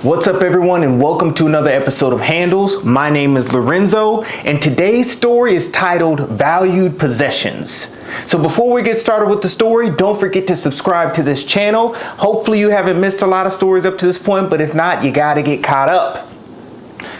What's up everyone, and welcome to another episode of Handles. My name is Lorenzo and today's story is titled Valued Possessions. So before we get started with the story, don't forget to subscribe to this channel. Hopefully you haven't missed a lot of stories up to this point, but if not, you gotta get caught up.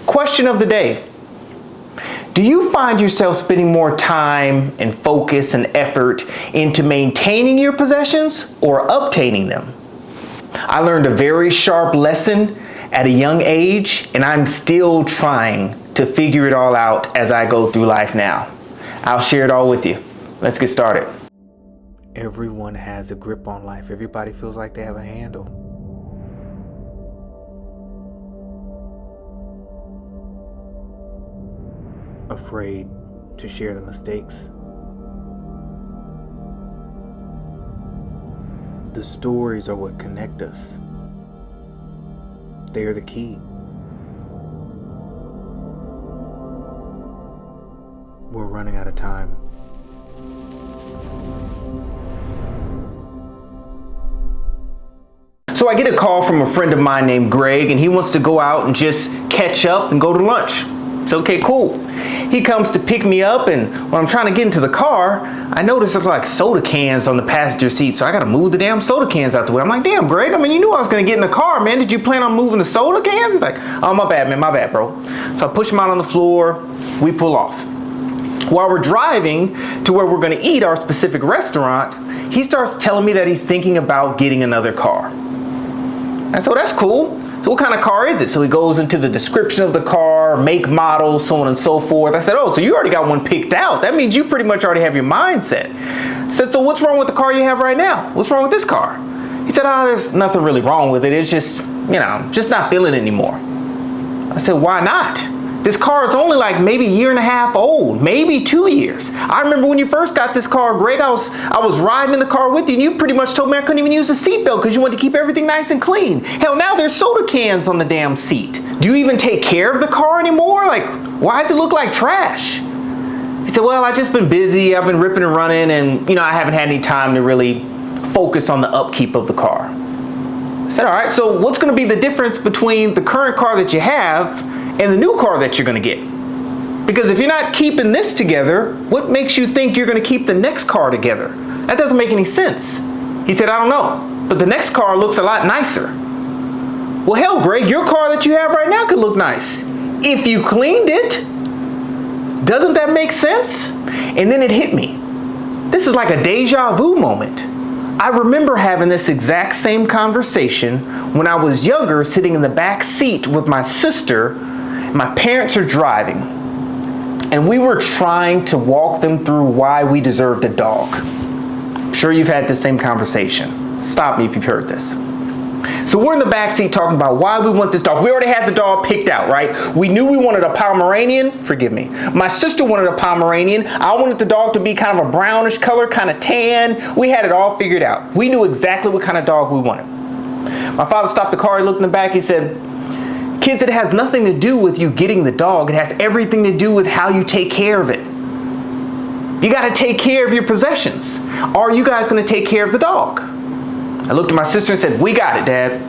Question of the day. Do you find yourself spending more time and focus and effort into maintaining your possessions or obtaining them? I learned a very sharp lesson at a young age, and I'm still trying to figure it all out as I go through life now. I'll share it all with you. Let's get started. Everyone has a grip on life. Everybody feels like they have a handle. Afraid to share the mistakes. The stories are what connect us. They are the key. We're running out of time. So I get a call from a friend of mine named Greg, and he wants to go out and just catch up and go to lunch. It's okay, cool. He comes to pick me up, and when I'm trying to get into the car, I notice there's like soda cans on the passenger seat, so I gotta move the damn soda cans out the way. I'm like, damn, Greg, I mean, you knew I was gonna get in the car, man. Did you plan on moving the soda cans? He's like, oh, my bad, man, my bad, bro. So I push him out on the floor, we pull off. While we're driving to where we're gonna eat, our specific restaurant, he starts telling me that he's thinking about getting another car. And so that's cool. So what kind of car is it? So he goes into the description of the car, make, model, so on and so forth. I said, oh, so you already got one picked out. That means you pretty much already have your mindset. I said, so what's wrong with the car you have right now? What's wrong with this car? He said, there's nothing really wrong with it. It's just, just not feeling it anymore. I said, why not? This car is only like maybe a year and a half old, maybe 2 years. I remember when you first got this car, Greg, I was riding in the car with you, and you pretty much told me I couldn't even use the seatbelt because you wanted to keep everything nice and clean. Hell, now there's soda cans on the damn seat. Do you even take care of the car anymore? Like, why does it look like trash? He said, well, I've just been busy. I've been ripping and running, and I haven't had any time to really focus on the upkeep of the car. I said, all right, so what's going to be the difference between the current car that you have and the new car that you're gonna get? Because if you're not keeping this together, what makes you think you're gonna keep the next car together? That doesn't make any sense. He said, I don't know, but the next car looks a lot nicer. Well, hell, Greg, your car that you have right now could look nice if you cleaned it. Doesn't that make sense? And then it hit me. This is like a deja vu moment. I remember having this exact same conversation when I was younger, sitting in the back seat with my sister. My parents are driving, and we were trying to walk them through why we deserved a dog. I'm sure you've had the same conversation. Stop me if you've heard this. So we're in the back seat talking about why we want this dog. We already had the dog picked out, right? We knew we wanted a Pomeranian. Forgive me. My sister wanted a Pomeranian. I wanted the dog to be kind of a brownish color, kind of tan. We had it all figured out. We knew exactly what kind of dog we wanted. My father stopped the car, he looked in the back, he said, kids, it has nothing to do with you getting the dog. It has everything to do with how you take care of it. You got to take care of your possessions. Are you guys going to take care of the dog? I looked at my sister and said, we got it, Dad.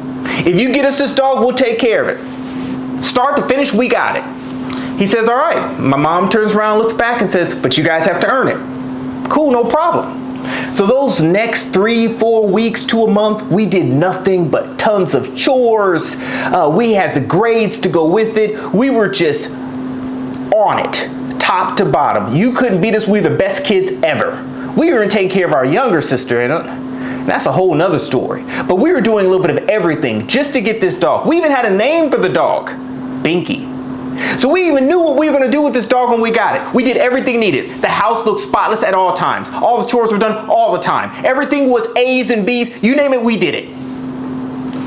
If you get us this dog, we'll take care of it. Start to finish, we got it. He says, all right. My mom turns around, looks back and says, but you guys have to earn it. Cool, no problem. So those next 3-4 weeks to a month, we did nothing but tons of chores. We had the grades to go with it. We were just on it, top to bottom. You couldn't beat us. We were the best kids ever. We were taking care of our younger sister, and that's a whole nother story. But we were doing a little bit of everything just to get this dog. We even had a name for the dog, Binky. So we even knew what we were going to do with this dog when we got it. We did everything needed. The house looked spotless at all times. All the chores were done all the time. Everything was A's and B's. You name it, we did it.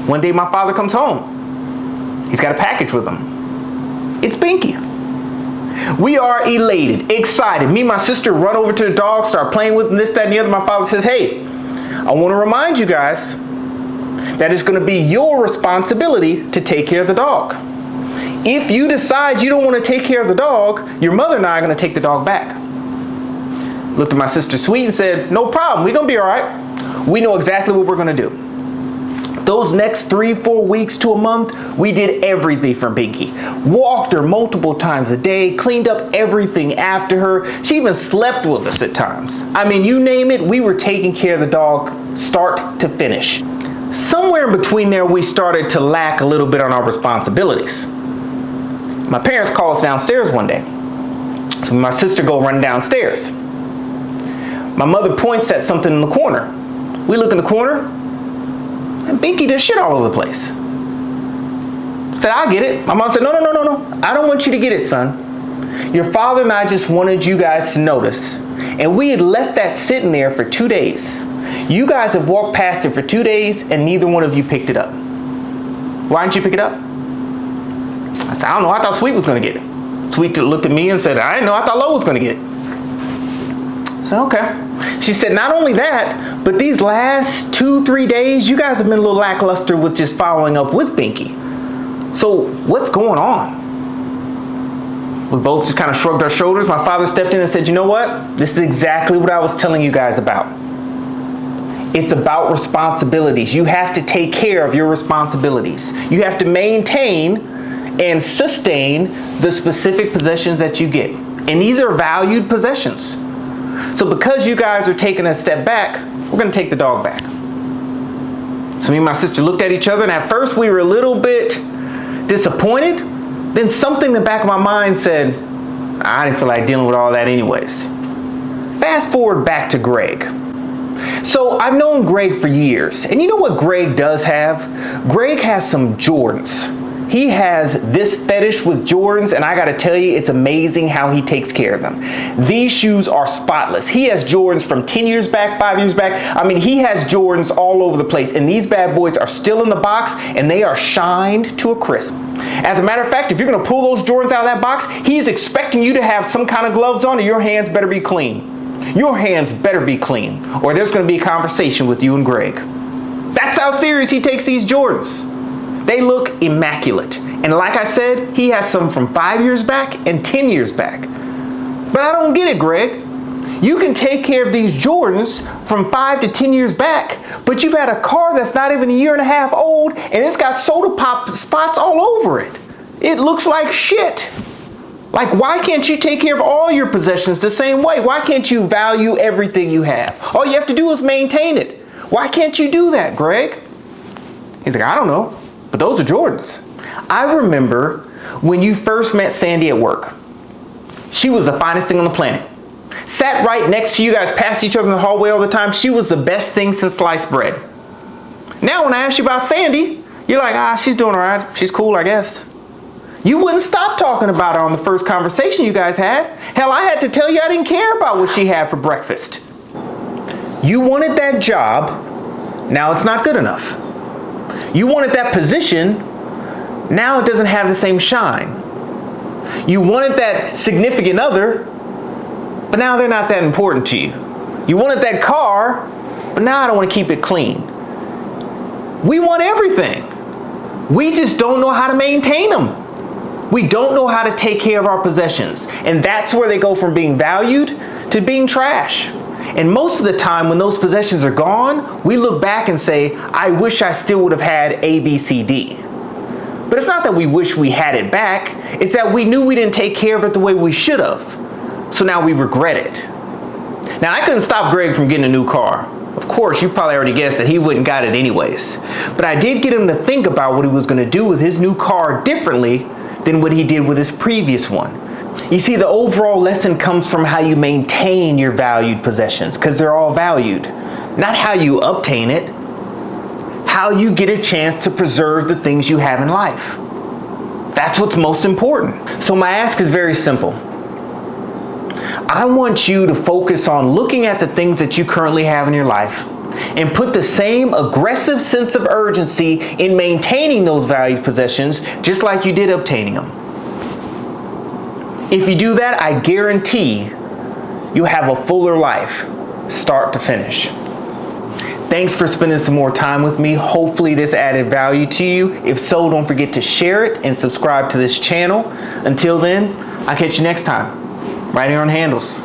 One day my father comes home. He's got a package with him. It's Binky. We are elated, excited. Me and my sister run over to the dog, start playing with him, this, that, and the other. My father says, hey, I want to remind you guys that it's going to be your responsibility to take care of the dog. If you decide you don't want to take care of the dog, your mother and I are going to take the dog back. Looked at my sister sweet and said, no problem, we're going to be all right. We know exactly what we're going to do. Those next 3-4 weeks to a month, we did everything for Binky. Walked her multiple times a day, cleaned up everything after her. She even slept with us at times. I mean, you name it, we were taking care of the dog start to finish. Somewhere in between there, we started to lack a little bit on our responsibilities. My parents called us downstairs one day. So my sister go running downstairs. My mother points at something in the corner. We look in the corner, and Binky did shit all over the place. Said, I'll get it. My mom said, no. I don't want you to get it, son. Your father and I just wanted you guys to notice. And we had left that sitting there for 2 days. You guys have walked past it for 2 days, and neither one of you picked it up. Why didn't you pick it up? I said, I don't know. I thought Sweet was going to get it. Sweet looked at me and said, I didn't know. I thought Lo was going to get it. So, okay. She said, not only that, but these last 2-3 days, you guys have been a little lackluster with just following up with Binky. So what's going on? We both just kind of shrugged our shoulders. My father stepped in and said, you know what? This is exactly what I was telling you guys about. It's about responsibilities. You have to take care of your responsibilities. You have to maintain and sustain the specific possessions that you get. And these are valued possessions. So because you guys are taking a step back, we're going to take the dog back. So me and my sister looked at each other, and at first we were a little bit disappointed. Then something in the back of my mind said, I didn't feel like dealing with all that anyways. Fast forward back to Greg. So I've known Greg for years, and you know what Greg does have? Greg has some Jordans. He has this fetish with Jordans, and I gotta tell you, it's amazing how he takes care of them. These shoes are spotless. He has Jordans from 10 years back, 5 years back. I mean, he has Jordans all over the place, and these bad boys are still in the box, and they are shined to a crisp. As a matter of fact, if you're gonna pull those Jordans out of that box, he's expecting you to have some kind of gloves on, or your hands better be clean. Your hands better be clean, or there's gonna be a conversation with you and Greg. That's how serious he takes these Jordans. They look immaculate. And like I said, he has some from 5 years back and 10 years back. But I don't get it, Greg. You can take care of these Jordans from 5 to 10 years back, but you've had a car that's not even a year and a half old, and it's got soda pop spots all over it. It looks like shit. Like, why can't you take care of all your possessions the same way? Why can't you value everything you have? All you have to do is maintain it. Why can't you do that, Greg? He's like, I don't know. But those are Jordans. I remember when you first met Sandy at work. She was the finest thing on the planet. Sat right next to you guys, passed each other in the hallway all the time. She was the best thing since sliced bread. Now when I ask you about Sandy, you're like, she's doing all right. She's cool, I guess. You wouldn't stop talking about her on the first conversation you guys had. Hell, I had to tell you I didn't care about what she had for breakfast. You wanted that job. Now it's not good enough. You wanted that position, now it doesn't have the same shine. You wanted that significant other, but now they're not that important to you. You wanted that car, but now I don't want to keep it clean. We want everything. We just don't know how to maintain them. We don't know how to take care of our possessions. And that's where they go from being valued to being trash. And most of the time when those possessions are gone, we look back and say, I wish I still would have had A, B, C, D. But it's not that we wish we had it back. It's that we knew we didn't take care of it the way we should have. So now we regret it. Now, I couldn't stop Greg from getting a new car. Of course, you probably already guessed that he wouldn't got it anyways. But I did get him to think about what he was going to do with his new car differently than what he did with his previous one. You see, the overall lesson comes from how you maintain your valued possessions, because they're all valued. Not how you obtain it, how you get a chance to preserve the things you have in life. That's what's most important. So my ask is very simple. I want you to focus on looking at the things that you currently have in your life and put the same aggressive sense of urgency in maintaining those valued possessions just like you did obtaining them. If you do that, I guarantee you'll have a fuller life, start to finish. Thanks for spending some more time with me. Hopefully this added value to you. If so, don't forget to share it and subscribe to this channel. Until then, I'll catch you next time, right here on Handles.